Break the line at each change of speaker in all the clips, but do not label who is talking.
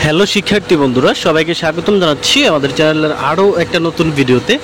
Hello শিক্ষার্থী বন্ধুরা, সবাইকে স্বাগতম জানাচ্ছি আমাদের চ্যানেলের আরও একটা নতুন ভিডিওতে।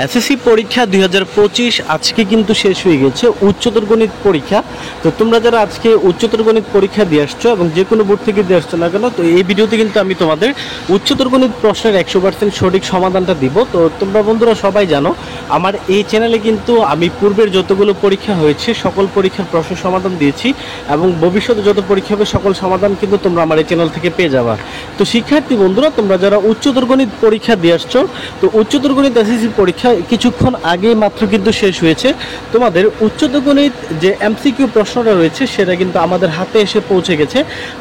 এসএসসি পরীক্ষা 2025 আজকে কিন্তু শেষ হয়ে গেছে, উচ্চতর গণিত পরীক্ষা। তো তোমরা যারা আজকে উচ্চতর গণিত পরীক্ষা দিয়ে আসছো এবং যে কোনো বোর্ড থেকে দিয়ে আসছো না কেন, তো এই ভিডিওতে কিন্তু আমি তোমাদের উচ্চতর গণিত প্রশ্নের 100% সঠিক সমাধানটা দিব। তো তোমরা বন্ধুরা সবাই জানো আমার এই চ্যানেলে কিন্তু আমি পূর্বের যতগুলো পরীক্ষা হয়েছে সকল পরীক্ষার প্রশ্ন সমাধান দিয়েছি এবং ভবিষ্যতে যত পরীক্ষা হবে সকল সমাধান কিন্তু তোমরা আমার এই চ্যানেল থেকে পেয়ে যাবা। তো শিক্ষার্থী বন্ধুরা, তোমরা যারা উচ্চতর গণিত পরীক্ষা দিয়ে আসছো, তো উচ্চতর গণিত এসএসসি পরীক্ষা কিছুক্ষণ আগে মাত্র কিন্তু শেষ হয়েছে। তোমাদের উচ্চতর গণিত যে এমসিকিউ প্রশ্নটা রয়েছে সেটা কিন্তু আমাদের হাতে এসে পৌঁছে গেছে।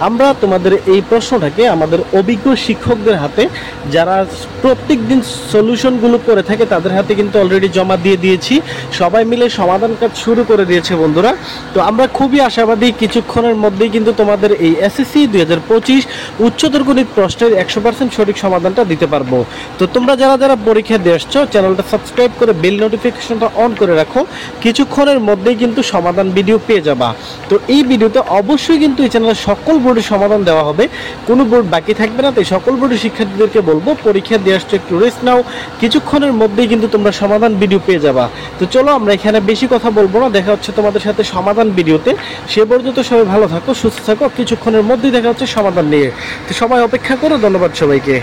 আমরা তোমাদের এই প্রশ্নটাকে আমাদের অভিজ্ঞ শিক্ষকদের হাতে, যারা প্রত্যেক দিন সলিউশনগুলো করে থাকে তাদের হাতে কিন্তু অলরেডি জমা দিয়ে দিয়েছি। সবাই মিলে সমাধান কাজ শুরু করে দিয়েছে বন্ধুরা। তো আমরা খুবই আশাবাদী কিছুক্ষণের মধ্যেই কিন্তু তোমাদের এই এসএসসি 2025 উচ্চতর গণিত প্রশ্নের 100% সঠিক সমাধানটা দিতে পারবো। তো তোমরা যারা যারা পরীক্ষা দিয়ে আসছো, চ্যানেলটা সাবস্ক্রাইব করে বেল নোটিফিকেশনটা অন করে রাখো, কিছুক্ষণের মধ্যেই কিন্তু সমাধান ভিডিও পেয়ে যাবা। তো এই ভিডিওতে অবশ্যই কিন্তু এই চ্যানেলে সকল বোর্ডের সমাধান দেওয়া হবে, কোনো বোর্ড বাকি থাকবে না। তাই সকল বোর্ডের শিক্ষার্থীদেরকে বলবো পরীক্ষা দিয়ে আসছো একটু রেস্ট নাও, কিছুক্ষণের মধ্যেই কিন্তু তোমরা সমাধান ভিডিও পেয়ে যাবা। তো চলো আমরা এখানে বেশি কথা বলবো না, দেখা হচ্ছে তোমাদের সাথে সমাধান ভিডিওতে। সে পর্যন্ত সবাই ভালো থাকো, সুস্থ থাকো, কিছুক্ষণের মধ্যেই দেখা হচ্ছে সমাধান নিয়ে। তো সবাই অপেক্ষা করো। ধন্যবাদ সবাইকে।